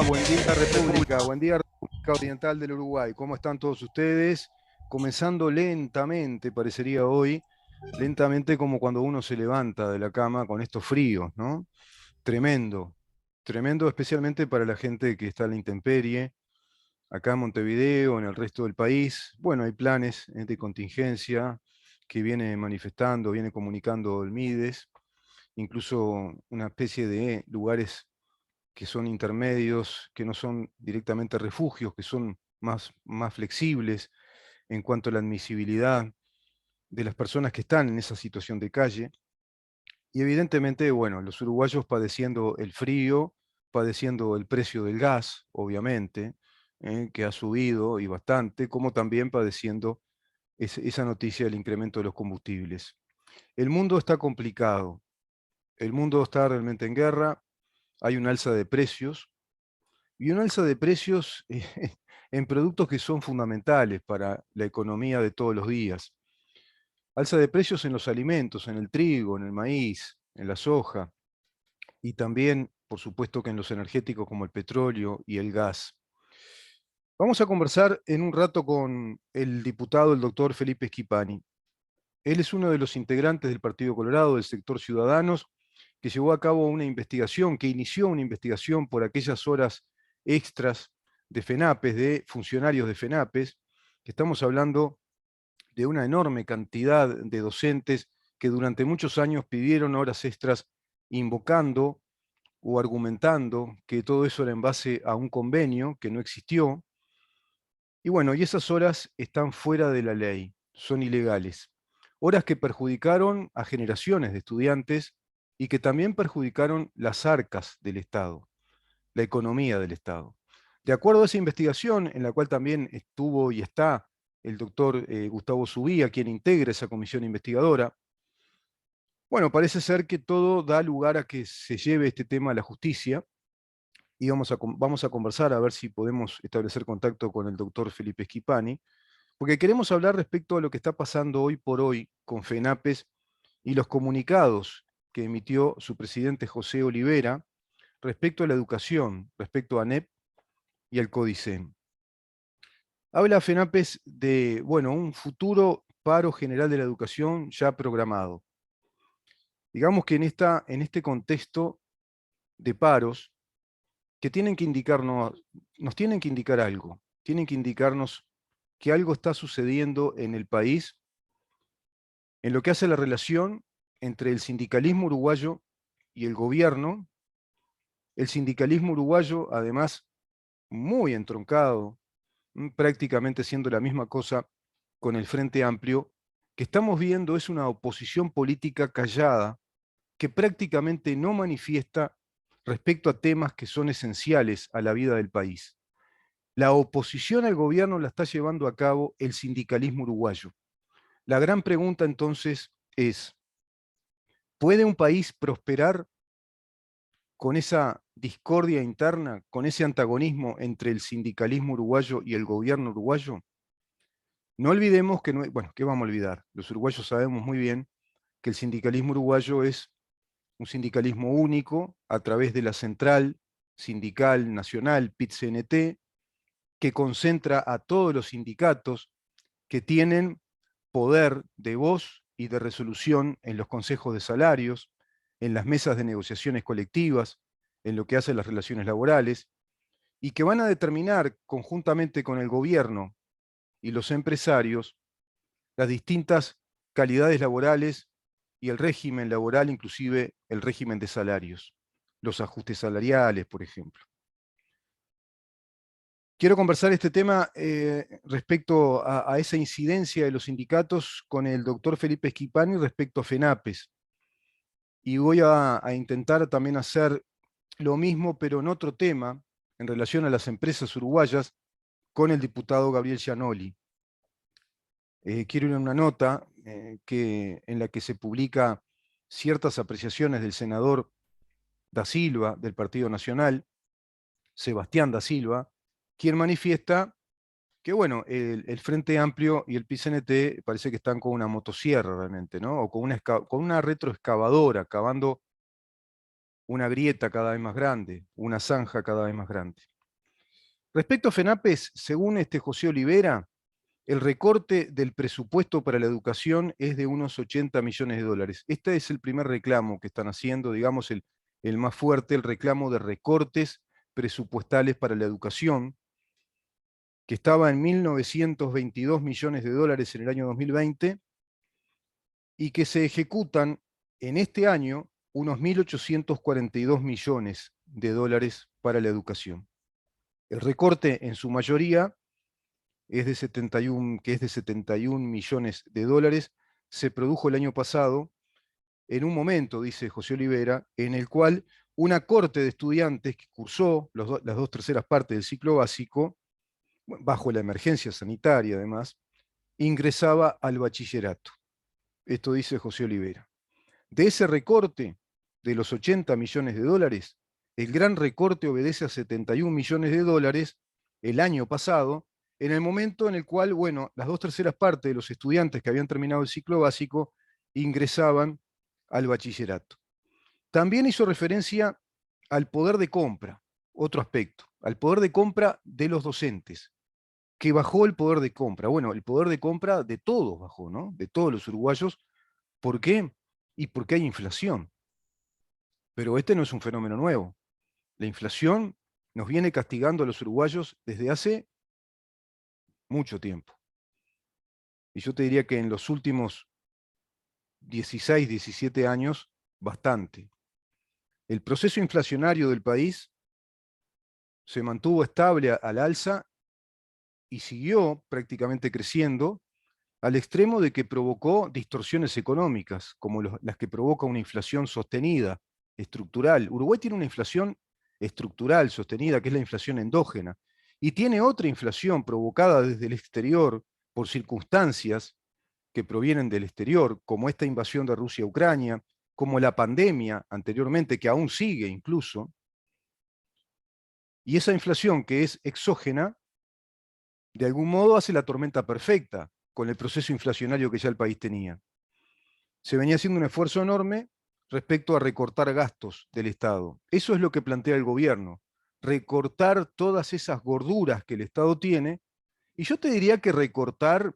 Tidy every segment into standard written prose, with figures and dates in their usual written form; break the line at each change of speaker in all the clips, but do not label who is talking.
buen día República, buen día República Oriental del Uruguay. ¿Cómo están todos ustedes? Comenzando lentamente, parecería hoy, lentamente como cuando uno se levanta de la cama con estos fríos, ¿no? Tremendo, tremendo especialmente para la gente que está en la intemperie, acá en Montevideo, en el resto del país. Bueno, hay planes de contingencia que viene manifestando, viene comunicando el MIDES, incluso una especie de lugares que son intermedios, que no son directamente refugios, que son más flexibles en cuanto a la admisibilidad de las personas que están en esa situación de calle. Y evidentemente, bueno, los uruguayos padeciendo el frío, padeciendo el precio del gas, obviamente, que ha subido y bastante, como también padeciendo esa noticia del incremento de los combustibles. El mundo está complicado, el mundo está realmente en guerra, hay un alza de precios, y un alza de precios en productos que son fundamentales para la economía de todos los días. Alza de precios en los alimentos, en el trigo, en el maíz, en la soja, y también, por supuesto, que en los energéticos como el petróleo y el gas. Vamos a conversar en un rato con el diputado, el doctor Felipe Schipani. Él es uno de los integrantes del Partido Colorado, del sector Ciudadanos, que llevó a cabo una investigación, que inició una investigación por aquellas horas extras de FENAPES, de funcionarios de FENAPES, que estamos hablando de una enorme cantidad de docentes que durante muchos años pidieron horas extras invocando o argumentando que todo eso era en base a un convenio que no existió. Y bueno, y esas horas están fuera de la ley, son ilegales. Horas que perjudicaron a generaciones de estudiantes y que también perjudicaron las arcas del Estado, la economía del Estado. De acuerdo a esa investigación, en la cual también estuvo y está el doctor Gustavo Subía, quien integra esa comisión investigadora, bueno, parece ser que todo da lugar a que se lleve este tema a la justicia y vamos a conversar a ver si podemos establecer contacto con el doctor Felipe Schipani, porque queremos hablar respecto a lo que está pasando hoy por hoy con FENAPES y los comunicados que emitió su presidente José Olivera respecto a la educación, respecto a ANEP y al CODICEN. Habla FENAPES de, bueno, un futuro paro general de la educación ya programado. Digamos que en este contexto de paros, que tienen que indicarnos, nos tienen que indicar algo, tienen que indicarnos que algo está sucediendo en el país en lo que hace la relación entre el sindicalismo uruguayo y el gobierno, el sindicalismo uruguayo además muy entroncado, prácticamente siendo la misma cosa con el Frente Amplio, que estamos viendo es una oposición política callada que prácticamente no manifiesta respecto a temas que son esenciales a la vida del país. La oposición al gobierno la está llevando a cabo el sindicalismo uruguayo. La gran pregunta entonces es, ¿puede un país prosperar con esa discordia interna, con ese antagonismo entre el sindicalismo uruguayo y el gobierno uruguayo? No olvidemos que, no, bueno, ¿qué vamos a olvidar? Los uruguayos sabemos muy bien que el sindicalismo uruguayo es un sindicalismo único a través de la Central Sindical Nacional, PIT-CNT, que concentra a todos los sindicatos que tienen poder de voz y de resolución en los consejos de salarios, en las mesas de negociaciones colectivas, en lo que hace las relaciones laborales, y que van a determinar conjuntamente con el gobierno y los empresarios las distintas calidades laborales y el régimen laboral, inclusive el régimen de salarios, los ajustes salariales, por ejemplo. Quiero conversar este tema respecto a esa incidencia de los sindicatos con el doctor Felipe Schipani respecto a FENAPES. Y voy a intentar también hacer lo mismo, pero en otro tema, en relación a las empresas uruguayas, con el diputado Gabriel Gianoli. Quiero ir a una nota en la que se publica ciertas apreciaciones del senador Da Silva, del Partido Nacional, Sebastián Da Silva, quien manifiesta que, bueno, el Frente Amplio y el PCNT parece que están con una motosierra realmente, ¿no? O con una retroexcavadora, cavando una grieta cada vez más grande, una zanja cada vez más grande. Respecto a FENAPES, según José Olivera, el recorte del presupuesto para la educación es de unos 80 millones de dólares. Este es el primer reclamo que están haciendo, digamos el más fuerte, el reclamo de recortes presupuestales para la educación, que estaba en 1.922 millones de dólares en el año 2020, y que se ejecutan en este año unos 1.842 millones de dólares para la educación. El recorte en su mayoría es de 71 millones de dólares, se produjo el año pasado en un momento, dice José Olivera, en el cual una corte de estudiantes que cursó las 2/3 partes del ciclo básico, bajo la emergencia sanitaria además, ingresaba al bachillerato. Esto dice José Olivera. De ese recorte de los 80 millones de dólares, el gran recorte obedece a 71 millones de dólares el año pasado, en el momento en el cual, bueno, las 2/3 partes de los estudiantes que habían terminado el ciclo básico ingresaban al bachillerato. También hizo referencia al poder de compra, otro aspecto, al poder de compra de los docentes, que bajó el poder de compra. Bueno, el poder de compra de todos bajó, ¿no? De todos los uruguayos. ¿Por qué? Y porque hay inflación. Pero este no es un fenómeno nuevo. La inflación nos viene castigando a los uruguayos desde hace mucho tiempo. Y yo te diría que en los últimos 16, 17 años, bastante. El proceso inflacionario del país se mantuvo estable al alza y siguió prácticamente creciendo al extremo de que provocó distorsiones económicas, como las que provoca una inflación sostenida, estructural. Uruguay tiene una inflación estructural sostenida, que es la inflación endógena, y tiene otra inflación provocada desde el exterior por circunstancias que provienen del exterior, como esta invasión de Rusia a Ucrania, como la pandemia anteriormente, que aún sigue incluso, y esa inflación que es exógena, de algún modo hace la tormenta perfecta con el proceso inflacionario que ya el país tenía. Se venía haciendo un esfuerzo enorme respecto a recortar gastos del Estado. Eso es lo que plantea el gobierno, recortar todas esas gorduras que el Estado tiene, y yo te diría que recortar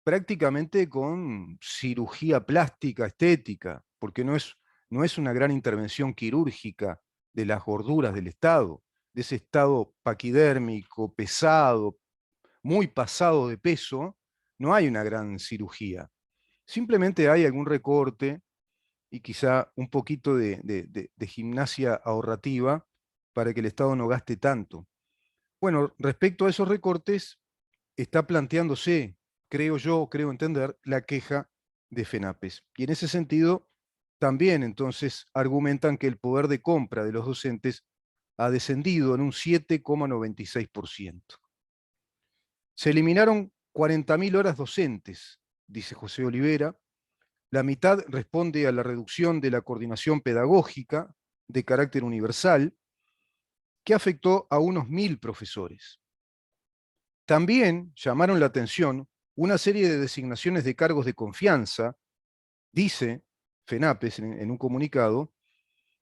prácticamente con cirugía plástica, estética, porque no es una gran intervención quirúrgica de las gorduras del Estado, de ese estado paquidérmico, pesado, muy pasado de peso, no hay una gran cirugía. Simplemente hay algún recorte y quizá un poquito de gimnasia ahorrativa para que el Estado no gaste tanto. Bueno, respecto a esos recortes, está planteándose, creo entender, la queja de FENAPES. Y en ese sentido, también entonces argumentan que el poder de compra de los docentes ha descendido en un 7,96%. Se eliminaron 40.000 horas docentes, dice José Olivera. La mitad responde a la reducción de la coordinación pedagógica de carácter universal, que afectó a unos 1.000 profesores. También llamaron la atención una serie de designaciones de cargos de confianza, dice FENAPES en un comunicado,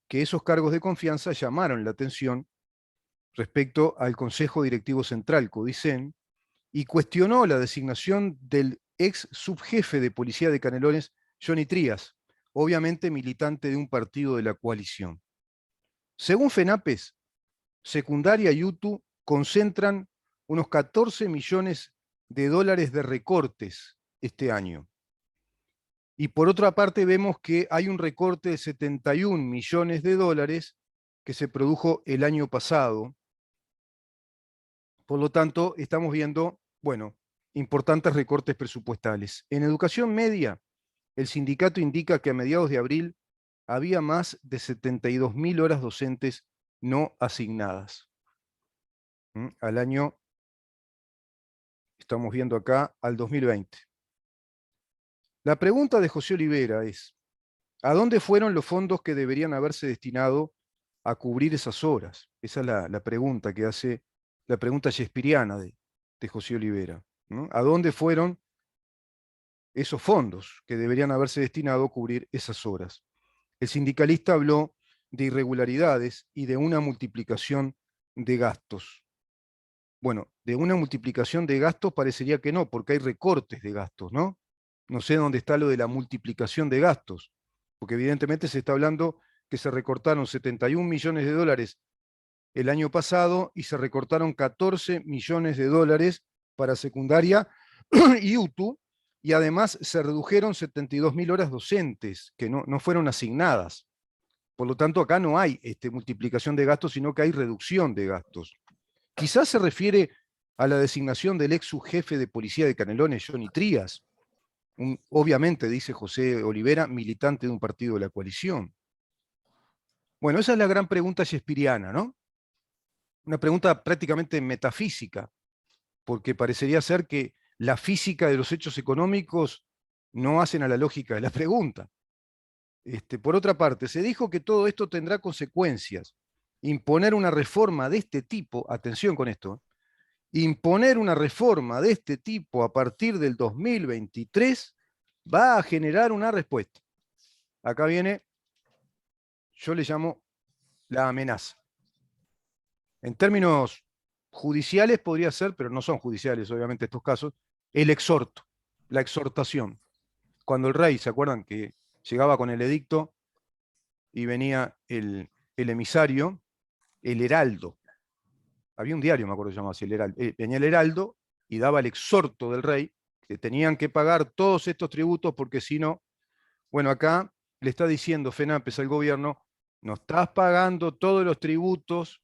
que esos cargos de confianza llamaron la atención respecto al Consejo Directivo Central, CODICEN, y cuestionó la designación del ex subjefe de policía de Canelones, Johnny Trías, obviamente militante de un partido de la coalición. Según FENAPES, secundaria y UTU concentran unos 14 millones de dólares de recortes este año. Y por otra parte vemos que hay un recorte de 71 millones de dólares que se produjo el año pasado. Por lo tanto, estamos viendo, bueno, importantes recortes presupuestales. En educación media, el sindicato indica que a mediados de abril había más de 72.000 horas docentes no asignadas. Al año, estamos viendo acá, al 2020. La pregunta de José Olivera es, ¿a dónde fueron los fondos que deberían haberse destinado a cubrir esas horas? Esa es la pregunta que hace, la pregunta shakespeariana de José Olivera, ¿no? ¿A dónde fueron esos fondos que deberían haberse destinado a cubrir esas horas? El sindicalista habló de irregularidades y de una multiplicación de gastos. Bueno, de una multiplicación de gastos parecería que no, porque hay recortes de gastos, ¿no? No sé dónde está lo de la multiplicación de gastos, porque evidentemente se está hablando que se recortaron 71 millones de dólares el año pasado y se recortaron 14 millones de dólares para secundaria y UTU, y además se redujeron 72.000 horas docentes que no fueron asignadas. Por lo tanto, acá no hay multiplicación de gastos, sino que hay reducción de gastos. Quizás se refiere a la designación del ex subjefe de policía de Canelones, Johnny Trías, obviamente, dice José Olivera, militante de un partido de la coalición. Bueno, esa es la gran pregunta shakespeariana, ¿no? Una pregunta prácticamente metafísica, porque parecería ser que la física de los hechos económicos no hacen a la lógica de la pregunta. Por otra parte, se dijo que todo esto tendrá consecuencias. Imponer una reforma de este tipo, atención con esto, imponer una reforma de este tipo a partir del 2023 va a generar una respuesta. Acá viene, yo le llamo la amenaza. En términos judiciales podría ser, pero no son judiciales obviamente estos casos, el exhorto, la exhortación. Cuando el rey, ¿se acuerdan que llegaba con el edicto y venía el emisario, el heraldo? Había un diario, me acuerdo que se llamaba así, el heraldo. Venía el heraldo y daba el exhorto del rey, que tenían que pagar todos estos tributos porque si no, bueno, acá le está diciendo FENAPES al gobierno, no estás pagando todos los tributos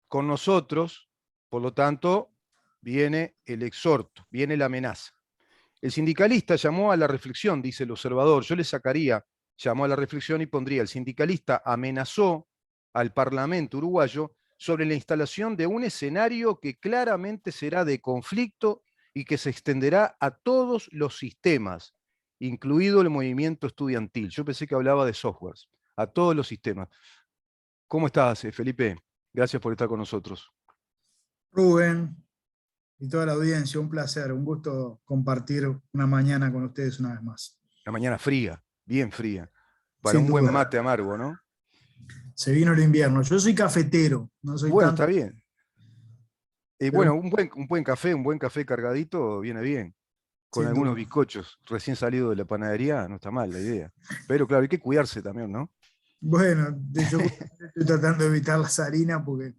con nosotros, por lo tanto, viene el exhorto, viene la amenaza. El sindicalista llamó a la reflexión, dice el observador, yo le sacaría, llamó a la reflexión y pondría, el sindicalista amenazó al Parlamento uruguayo sobre la instalación de un escenario que claramente será de conflicto y que se extenderá a todos los sistemas, incluido el movimiento estudiantil. Yo pensé que hablaba de softwares, a todos los sistemas. ¿Cómo estás, Felipe? Gracias por estar con nosotros.
Rubén y toda la audiencia, un placer, un gusto compartir una mañana con ustedes una vez más.
La mañana fría, bien fría, para
Sin
un buen
duda.
mate amargo, ¿no?
Se vino el invierno. Yo soy cafetero, no soy
Bueno,
tanto,
está bien.
pero
Bueno, un buen café cargadito viene bien, con
sin
algunos
duda.
bizcochos recién salidos de la panadería, no está mal la idea. Pero claro, hay que cuidarse también, ¿no?
Bueno, yo estoy tratando de evitar las harinas porque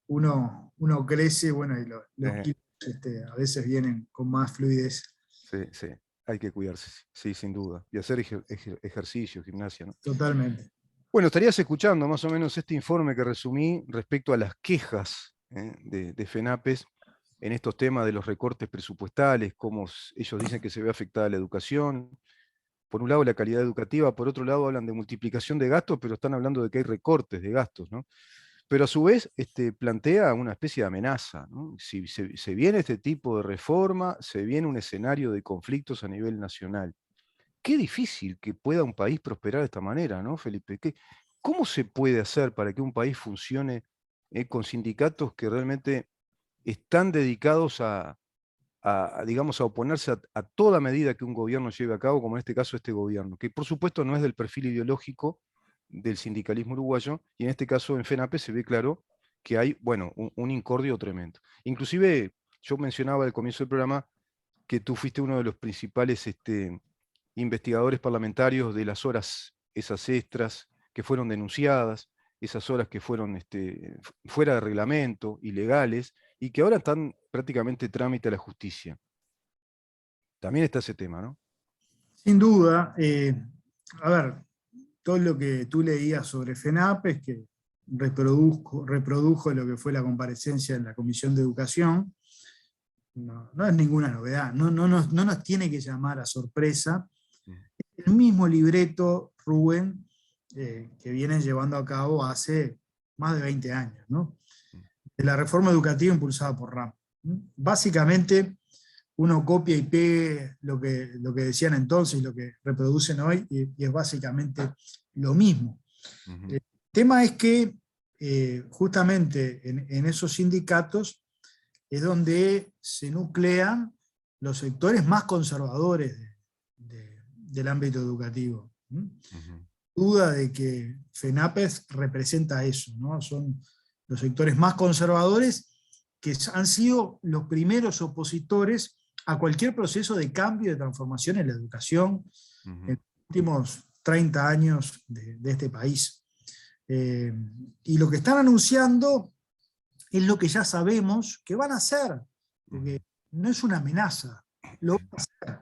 uno crece, bueno, y los
Eh,
kilos a veces vienen con más fluidez.
sí, sí, hay que cuidarse, sí, sin duda. Y hacer ejercicio, gimnasia, ¿no?
Totalmente.
Bueno, estarías escuchando más o menos este informe que resumí respecto a las quejas de FENAPES en estos temas de los recortes presupuestales, cómo ellos dicen que se ve afectada la educación. Por un lado la calidad educativa, por otro lado hablan de multiplicación de gastos, pero están hablando de que hay recortes de gastos, ¿no? Pero a su vez plantea una especie de amenaza, ¿no? Si se viene este tipo de reforma, se viene un escenario de conflictos a nivel nacional. Qué difícil que pueda un país prosperar de esta manera, ¿no, Felipe? ¿Cómo se puede hacer para que un país funcione con sindicatos que realmente están dedicados digamos, a oponerse a toda medida que un gobierno lleve a cabo, como en este caso este gobierno, que por supuesto no es del perfil ideológico del sindicalismo uruguayo, y en este caso en FENAPE se ve claro que hay, bueno, un incordio tremendo. Inclusive, yo mencionaba al comienzo del programa que tú fuiste uno de los principales investigadores parlamentarios de las horas, esas extras que fueron denunciadas, esas horas que fueron fuera de reglamento, ilegales, y que ahora están prácticamente trámite a la justicia. También está ese tema, ¿no?
Sin duda. A ver, todo lo que tú leías sobre FENAPES, que reprodujo lo que fue la comparecencia en la Comisión de Educación, no es ninguna novedad, no nos tiene que llamar a sorpresa. El mismo libreto, Rubén, que vienen llevando a cabo hace más de 20 años, ¿no? De la reforma educativa impulsada por RAM. Básicamente, uno copia y pegue lo que decían entonces y lo que reproducen hoy, y es básicamente lo mismo. El tema es que justamente en esos sindicatos es donde se nuclean los sectores más conservadores del ámbito educativo. duda de que FENAPES representa eso, ¿no? Son los sectores más conservadores que han sido los primeros opositores a cualquier proceso de cambio, de transformación en la educación en los últimos 30 años de este país. Y lo que están anunciando es lo que ya sabemos que van a hacer, porque no es una amenaza, lo van a hacer.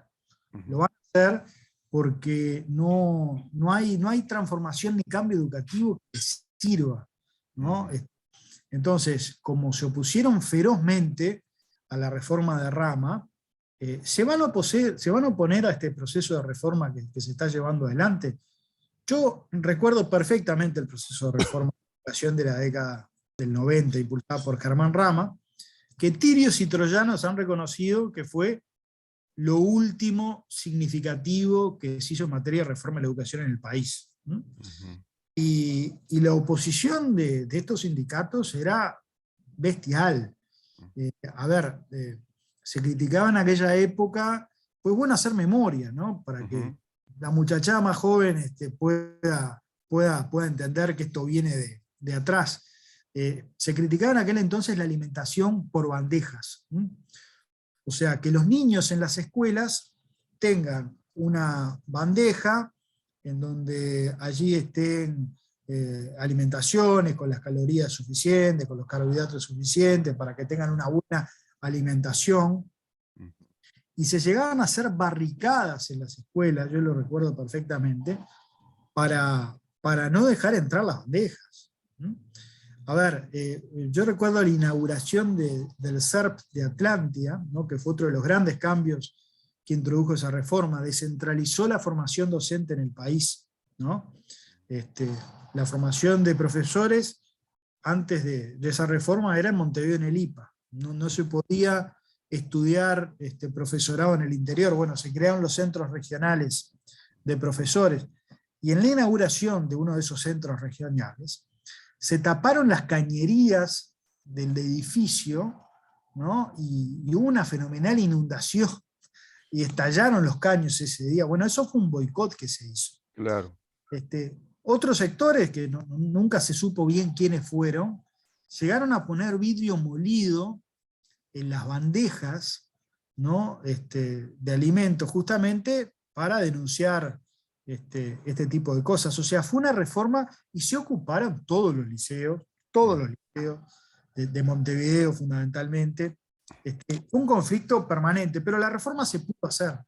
Lo van a hacer porque no hay transformación ni cambio educativo que sirva, ¿no? Entonces, como se opusieron ferozmente a la reforma de Rama, se van a oponer a este proceso de reforma que se está llevando adelante. Yo recuerdo perfectamente el proceso de reforma de la educación de la década del 90, impulsada por Germán Rama, que tirios y troyanos han reconocido que fue lo último significativo que se hizo en materia de reforma de la educación en el país. Y la oposición de estos sindicatos era bestial. Se criticaba en aquella época, pues bueno hacer memoria, ¿no? Para que la muchachada más joven pueda entender que esto viene de atrás. Se criticaba en aquel entonces la alimentación por bandejas. O sea, que los niños en las escuelas tengan una bandeja en donde allí estén alimentaciones con las calorías suficientes, con los carbohidratos suficientes, para que tengan una buena alimentación. Y se llegaban a hacer barricadas en las escuelas, yo lo recuerdo perfectamente, para no dejar entrar las bandejas. Yo recuerdo la inauguración del CERP de Atlántida, ¿no? Que fue otro de los grandes cambios que introdujo esa reforma, descentralizó la formación docente en el país, ¿no? La formación de profesores antes de esa reforma era en Montevideo, en el IPA. No se podía estudiar profesorado en el interior. Bueno, se crearon los centros regionales de profesores. Y en la inauguración de uno de esos centros regionales, se taparon las cañerías del edificio, ¿no? Y hubo una fenomenal inundación, y estallaron los caños ese día. Bueno, eso fue un boicot que se hizo.
Claro.
Otros sectores, que nunca se supo bien quiénes fueron, llegaron a poner vidrio molido en las bandejas, ¿no? De alimentos, justamente para denunciar este tipo de cosas. O sea, fue una reforma y se ocuparon todos los liceos de Montevideo fundamentalmente. Un conflicto permanente, pero la reforma se pudo hacer.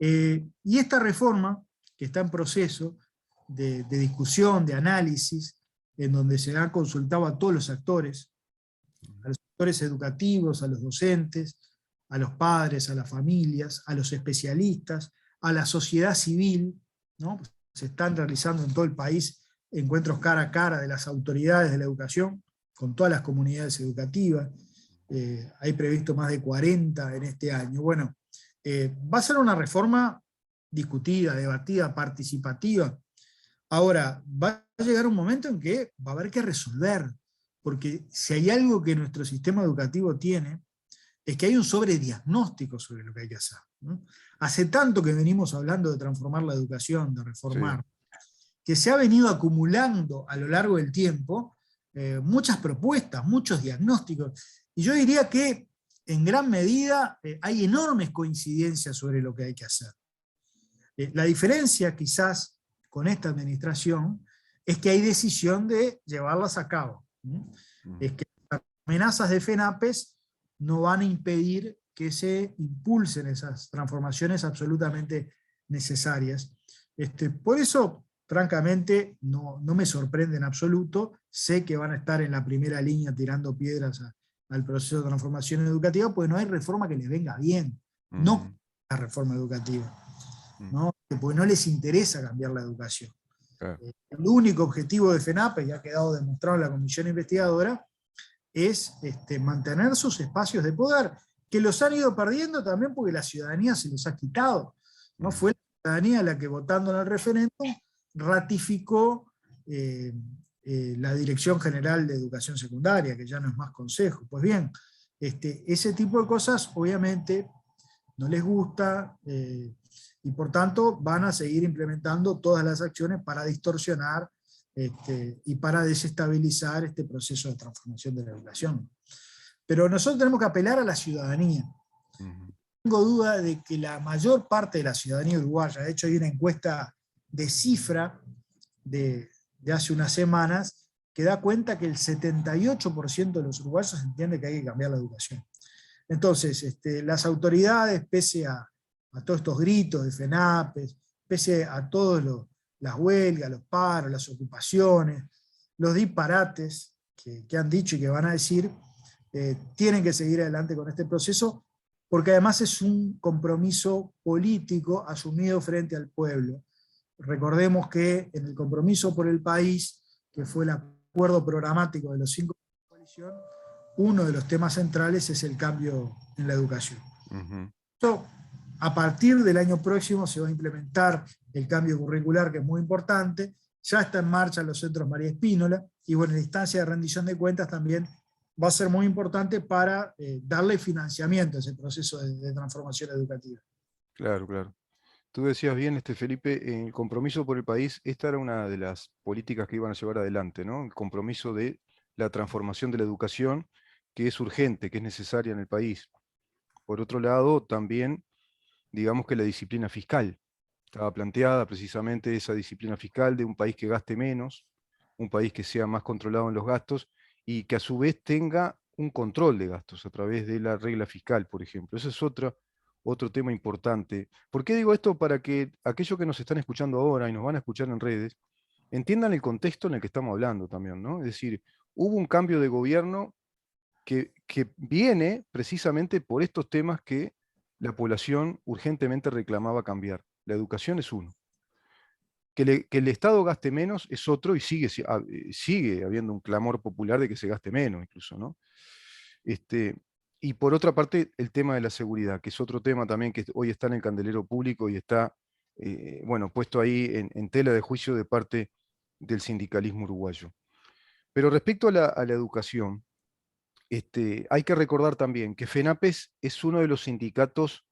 Y esta reforma, que está en proceso de discusión, de análisis, en donde se ha consultado a todos los actores, a los actores educativos, a los docentes, a los padres, a las familias, a los especialistas, a la sociedad civil, ¿no? Se están realizando en todo el país encuentros cara a cara de las autoridades de la educación con todas las comunidades educativas. Hay previsto más de 40 en este año. Bueno, va a ser una reforma discutida, debatida, participativa. Ahora, va a llegar un momento en que va a haber que resolver, porque si hay algo que nuestro sistema educativo tiene, es que hay un sobrediagnóstico sobre lo que hay que hacer, ¿no? Hace tanto que venimos hablando de transformar la educación, de reformar, que se ha venido acumulando a lo largo del tiempo muchas propuestas, muchos diagnósticos, y yo diría que en gran medida hay enormes coincidencias sobre lo que hay que hacer. La diferencia quizás con esta administración es que hay decisión de llevarlas a cabo. Es que las amenazas de FENAPES no van a impedir que se impulsen esas transformaciones absolutamente necesarias. Por eso, francamente, no me sorprende en absoluto. Sé que van a estar en la primera línea tirando piedras al proceso de transformación educativa, porque no hay reforma que les venga bien. No la reforma educativa, ¿no? Porque no les interesa cambiar la educación. El único objetivo de FENAPES, y ha quedado demostrado en la comisión investigadora, es mantener sus espacios de poder, que los han ido perdiendo también porque la ciudadanía se los ha quitado. No fue la ciudadanía la que, votando en el referéndum, ratificó la Dirección General de Educación Secundaria, que ya no es más consejo. Pues bien, ese tipo de cosas obviamente no les gusta, y por tanto van a seguir implementando todas las acciones para distorsionar y para desestabilizar este proceso de transformación de la educación. Pero nosotros tenemos que apelar a la ciudadanía.
Ujú.
Tengo duda de que la mayor parte de la ciudadanía uruguaya, de hecho hay una encuesta de Cifra de hace unas semanas, que da cuenta que el 78% de los uruguayos entiende que hay que cambiar la educación. Entonces, las autoridades, pese a todos estos gritos de FENAPES, pese a todas las huelgas, los paros, las ocupaciones, los disparates que han dicho y que van a decir, tienen que seguir adelante con este proceso, porque además es un compromiso político asumido frente al pueblo. Recordemos que en el compromiso por el país, que fue el acuerdo programático de los 5 de la coalición, uno de los temas centrales es el cambio en la educación.
Ujú.
Esto, a partir del año próximo se va a implementar el cambio curricular, que es muy importante. Ya está en marcha los centros María Espínola, y bueno, la instancia de rendición de cuentas también va a ser muy importante para darle financiamiento a ese proceso de transformación educativa.
Claro, claro. Tú decías bien, Felipe, en el compromiso por el país, esta era una de las políticas que iban a llevar adelante, ¿no? El compromiso de la transformación de la educación, que es urgente, que es necesaria en el país. Por otro lado, también, digamos que la disciplina fiscal. Estaba planteada precisamente esa disciplina fiscal de un país que gaste menos, un país que sea más controlado en los gastos y que a su vez tenga un control de gastos a través de la regla fiscal, por ejemplo. Ese es otro tema importante. ¿Por qué digo esto? Para que aquellos que nos están escuchando ahora y nos van a escuchar en redes, entiendan el contexto en el que estamos hablando también, ¿no? Es decir, hubo un cambio de gobierno que viene precisamente por estos temas que la población urgentemente reclamaba cambiar. La educación es uno. Que el Estado gaste menos es otro y sigue habiendo un clamor popular de que se gaste menos incluso, ¿no? Y por otra parte, el tema de la seguridad, que es otro tema también que hoy está en el candelero público y está, bueno, puesto ahí en tela de juicio de parte del sindicalismo uruguayo. Pero respecto a la educación, hay que recordar también que FENAPES es uno de los sindicatos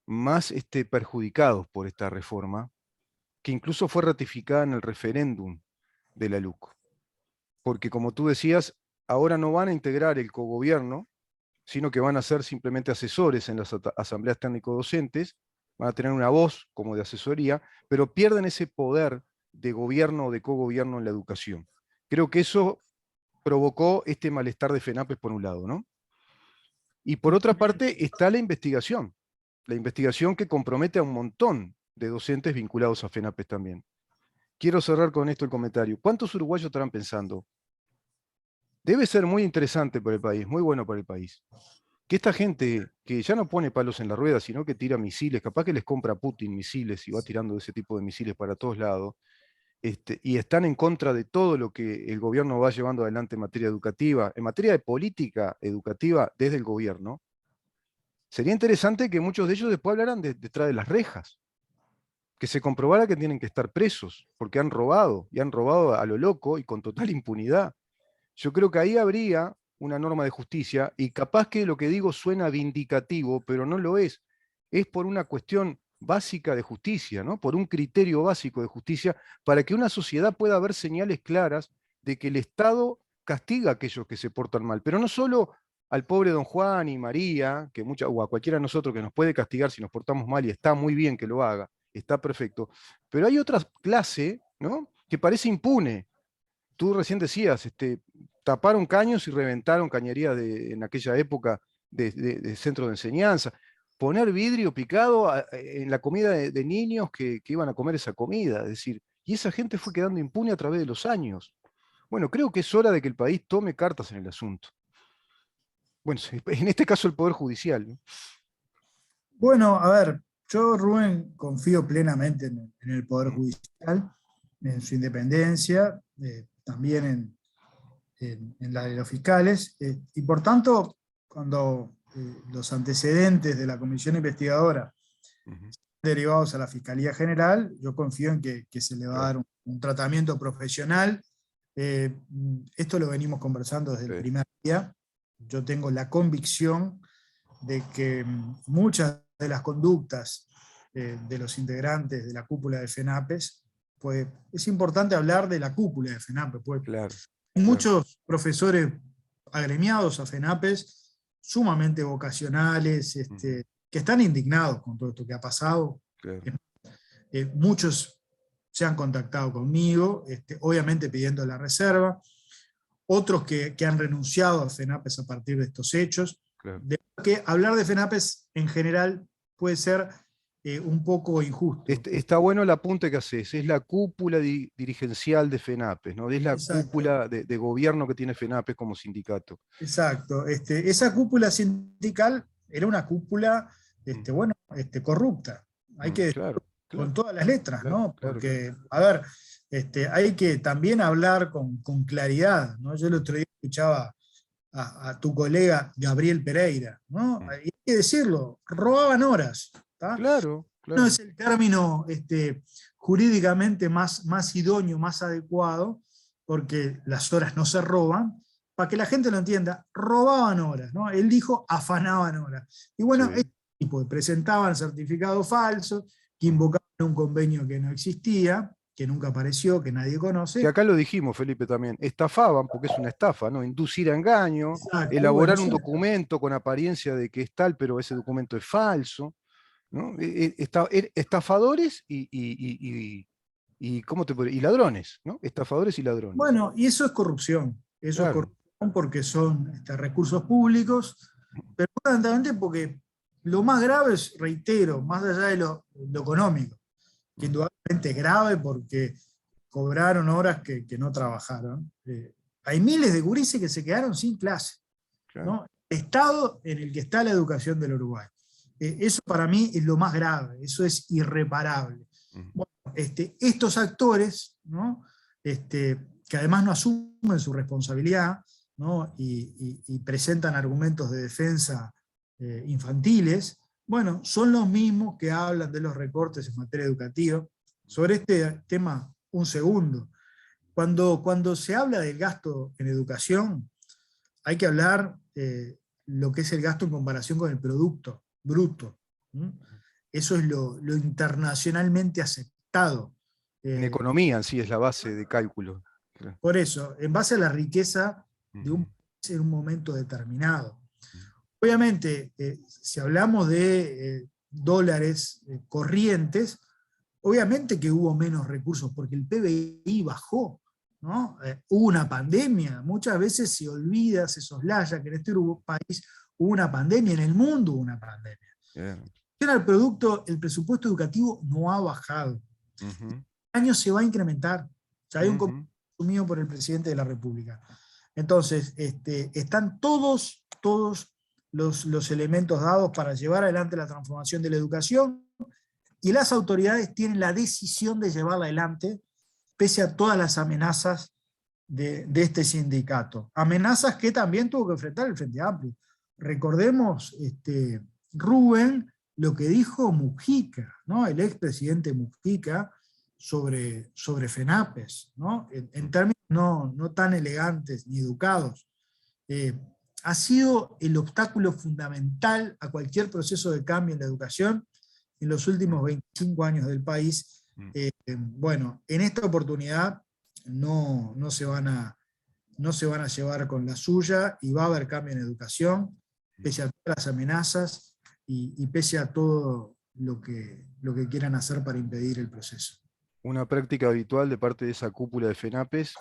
más perjudicados por esta reforma, que incluso fue ratificada en el referéndum de la LUC. Porque como tú decías, ahora no van a integrar el cogobierno, sino que van a ser simplemente asesores en las asambleas técnico-docentes, van a tener una voz como de asesoría, pero pierden ese poder de gobierno o de cogobierno en la educación. Creo que eso provocó este malestar de FENAPES por un lado, ¿no? Y por otra parte está la investigación que compromete a un montón de docentes vinculados a FENAPES también. Quiero cerrar con esto el comentario. ¿Cuántos uruguayos estarán pensando? Debe ser muy interesante para el país, muy bueno para el país, que esta gente que ya no pone palos en la rueda, sino que tira misiles, capaz que les compra a Putin misiles y va tirando ese tipo de misiles para todos lados, y están en contra de todo lo que el gobierno va llevando adelante en materia educativa, en materia de política educativa desde el gobierno. Sería interesante que muchos de ellos después hablaran detrás de las rejas, que se comprobara que tienen que estar presos, porque han robado, y han robado a lo loco y con total impunidad. Yo creo que ahí habría una norma de justicia, y capaz que lo que digo suena vindicativo, pero no lo es. Es por una cuestión básica de justicia, ¿no? Por un criterio básico de justicia, para que una sociedad pueda ver señales claras de que el Estado castiga a aquellos que se portan mal, pero no solo al pobre don Juan y María, o a cualquiera de nosotros que nos puede castigar si nos portamos mal, y está muy bien que lo haga, está perfecto, pero hay otra clase, ¿no? Que parece impune. Tú recién decías, taparon caños y reventaron cañerías en aquella época de centro de enseñanza. Poner vidrio picado en la comida de niños que iban a comer esa comida. Es decir, y esa gente fue quedando impune a través de los años. Bueno, creo que es hora de que el país tome cartas en el asunto. Bueno, en este caso el Poder Judicial, ¿no?
Bueno, a ver, yo, Rubén, confío plenamente en el Poder Judicial, en su independencia, también en la de los fiscales, y por tanto, cuando los antecedentes de la comisión investigadora derivados a la Fiscalía General, yo confío en que se le va a dar un tratamiento profesional. Esto lo venimos conversando desde el primer día. Yo tengo la convicción de que muchas de las conductas de los integrantes de la cúpula de FENAPES, pues es importante hablar de la cúpula de FENAPES, pues
Claro,
hay
claro.
muchos profesores agremiados a FENAPES, sumamente vocacionales, que están indignados con todo esto que ha pasado.
Claro.
Muchos se han contactado conmigo, obviamente pidiendo la reserva, otros que han renunciado a FENAPES a partir de estos hechos.
Claro.
De que hablar de FENAPES en general puede ser un poco injusto.
Está bueno el apunte que haces, es la cúpula dirigencial de FENAPES, ¿no? Es la
Exacto.
cúpula de gobierno que tiene FENAPES como sindicato.
Exacto. Esa cúpula sindical era una cúpula corrupta. Hay que
Claro, claro,
con todas las letras,
claro,
¿no?
claro,
Porque, a ver, hay que también hablar con claridad, ¿no? Yo el otro día escuchaba a tu colega Gabriel Pereira, ¿no? Hay que decirlo, robaban horas, ¿tá?
claro, claro.
No es el término jurídicamente más idóneo, más adecuado, porque las horas no se roban. Para que la gente lo entienda, robaban horas, ¿no? Él dijo afanaban horas. Y bueno,
Sí.
tipo, presentaban certificados falsos, que invocaban un convenio que no existía, que nunca apareció, que nadie conoce.
Que acá lo dijimos, Felipe, también. Estafaban, porque es una estafa, ¿no? Inducir a engaño,
Exacto,
elaborar
bueno,
un documento con apariencia de que es tal, pero ese documento es falso, ¿no? Estafadores ¿cómo te y ladrones, ¿no? Estafadores y ladrones.
bueno, y eso es corrupción. Eso es corrupción porque son recursos públicos, pero fundamentalmente porque lo más grave es, reitero, más allá de lo económico, que indudablemente es grave porque cobraron horas que no trabajaron. Hay miles de gurises que se quedaron sin clase, ¿no? El estado en el que está la educación del Uruguay. Eso para mí es lo más grave, eso es irreparable. Bueno, estos actores, ¿no? Que además no asumen su responsabilidad, ¿no? y presentan argumentos de defensa infantiles, bueno, son los mismos que hablan de los recortes en materia educativa. Sobre este tema, un segundo. Cuando se habla del gasto en educación, hay que hablar lo que es el gasto en comparación con el producto bruto. Eso es lo internacionalmente aceptado.
En economía en sí es la base de cálculo.
Por eso, en base a la riqueza de un país en un momento determinado. Obviamente, si hablamos de dólares corrientes, obviamente que hubo menos recursos porque el PBI bajó, ¿no? Hubo una pandemia, muchas veces se olvida, se soslaya que en este país hubo una pandemia, en el mundo hubo una pandemia. El presupuesto educativo no ha bajado. Este año se va a incrementar. O sea, hay un compromiso asumido por el presidente de la República. Entonces, están todos los elementos dados para llevar adelante la transformación de la educación, y las autoridades tienen la decisión de llevarla adelante pese a todas las amenazas de este sindicato. Amenazas que también tuvo que enfrentar el Frente Amplio. Recordemos, Rubén, lo que dijo Mujica, ¿no? El expresidente Mujica sobre FENAPES, ¿no? En términos no tan elegantes ni educados. Ha sido el obstáculo fundamental a cualquier proceso de cambio en la educación en los últimos 25 años del país. Bueno, en esta oportunidad no se van a llevar con la suya, y va a haber cambio en educación, pese a todas las amenazas y pese a todo lo que quieran hacer para impedir el proceso.
Una práctica habitual de parte de esa cúpula de FENAPES,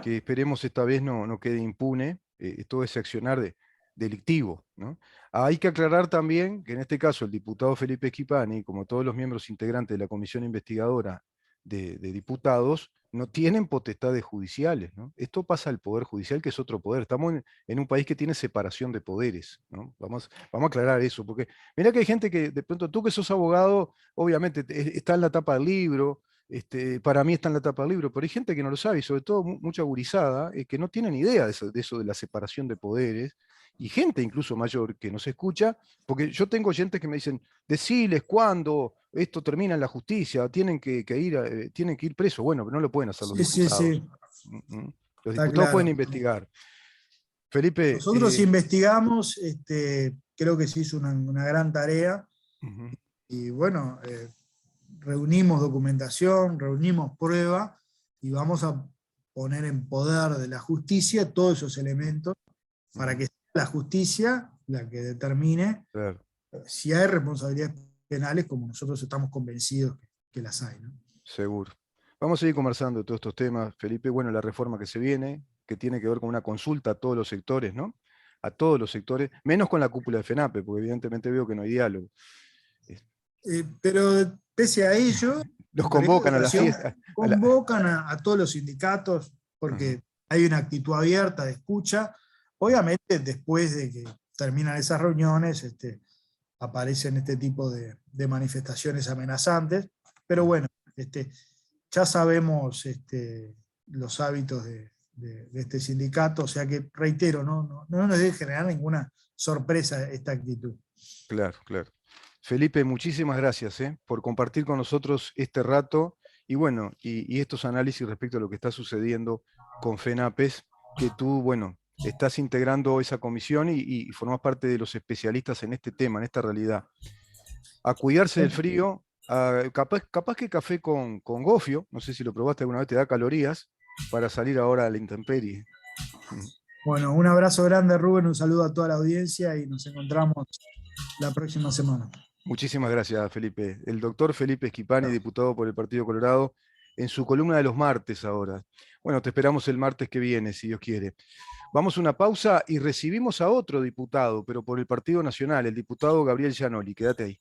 que esperemos esta vez no quede impune, todo ese accionar delictivo, ¿no? Hay que aclarar también que en este caso el diputado Felipe Schipani, como todos los miembros integrantes de la comisión investigadora de diputados, no tienen potestades judiciales, ¿no? Esto pasa al Poder Judicial, que es otro poder. Estamos en un país que tiene separación de poderes, ¿no? Vamos a aclarar eso, porque mira que hay gente que de pronto, tú que sos abogado, obviamente está en la tapa del libro, para mí está en la tapa del libro, pero hay gente que no lo sabe, y sobre todo mucha gurizada, que no tienen idea de eso de la separación de poderes, y gente incluso mayor que nos escucha, porque yo tengo oyentes que me dicen, deciles cuándo esto termina en la justicia, tienen que ir presos. Bueno, pero no lo pueden hacer los diputados.
Sí.
Los diputados pueden investigar. Felipe.
Nosotros investigamos, creo que se hizo una gran tarea.
Ujú.
Y bueno, reunimos documentación, reunimos prueba y vamos a poner en poder de la justicia todos esos elementos para
Ujú.
que sea la justicia la que determine
Claro,
si hay responsabilidades penales, como nosotros estamos convencidos que las hay, ¿no?
seguro. Vamos a seguir conversando de todos estos temas, Felipe. Bueno, la reforma que se viene, que tiene que ver con una consulta a todos los sectores, ¿no? A todos los sectores, menos con la cúpula de FENAPE, porque evidentemente veo que no hay diálogo. Es-
Pero pese a ello,
Los
en realidad
convocan a la
Educación
fiesta.
convocan a todos los sindicatos
Ajá.
porque hay una actitud abierta de escucha. Obviamente, después de que terminan esas reuniones, aparecen este tipo de manifestaciones amenazantes, pero bueno, ya sabemos los hábitos de este sindicato, o sea que, reitero, no nos debe generar ninguna sorpresa esta actitud.
Claro, claro. Felipe, muchísimas gracias, por compartir con nosotros este rato y bueno, y estos análisis respecto a lo que está sucediendo con FENAPES, que tú, bueno, estás integrando esa comisión y formás parte de los especialistas en este tema, en esta realidad. A cuidarse del frío, capaz que café con gofio, no sé si lo probaste alguna vez, te da calorías para salir ahora a la intemperie.
Bueno, un abrazo grande, Rubén, un saludo a toda la audiencia y nos encontramos la próxima semana.
Muchísimas gracias, Felipe. El doctor Felipe Esquipani, diputado por el Partido Colorado, en su columna de los martes ahora. Bueno, te esperamos el martes que viene, si Dios quiere. Vamos a una pausa y recibimos a otro diputado, pero por el Partido Nacional, el diputado Gabriel Gianoli. Quédate ahí.